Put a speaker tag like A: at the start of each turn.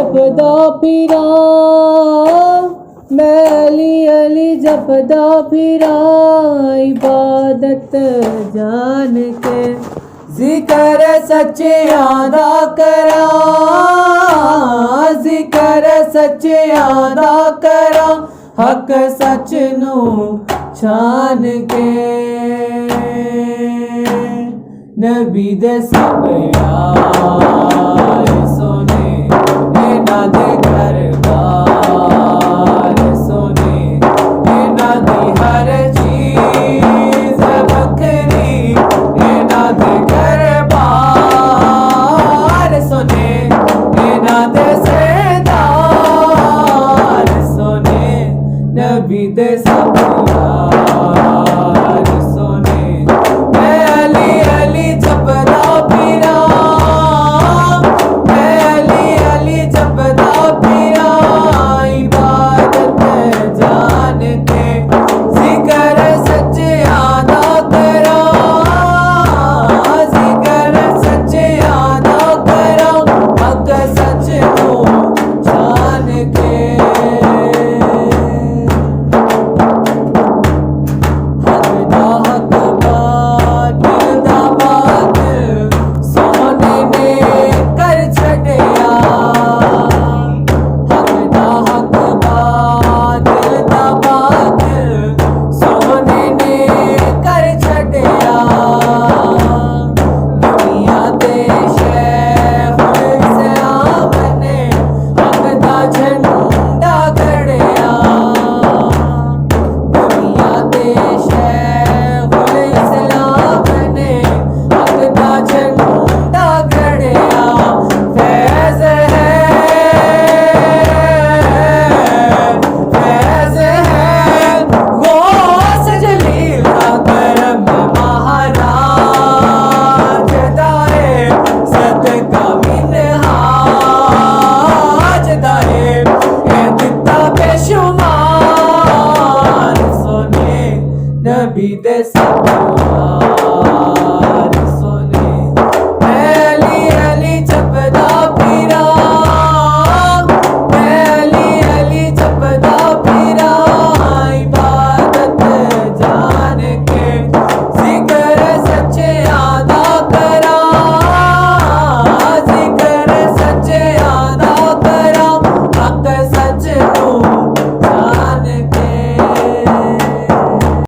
A: जपदा फिरा मैं अली अली जपदा फिरा इबादत जान के जिक्र सच्चे आदा करा जिक्र सच्चे आदा करा हक सच नू छान के नबी दे सब यार सोने इन्हां दे घर बार सोने इन्हां दी हर चीज बखरी इन्हां दे घर बार सोने इन्हां दे सरदार सोने नबी दे सब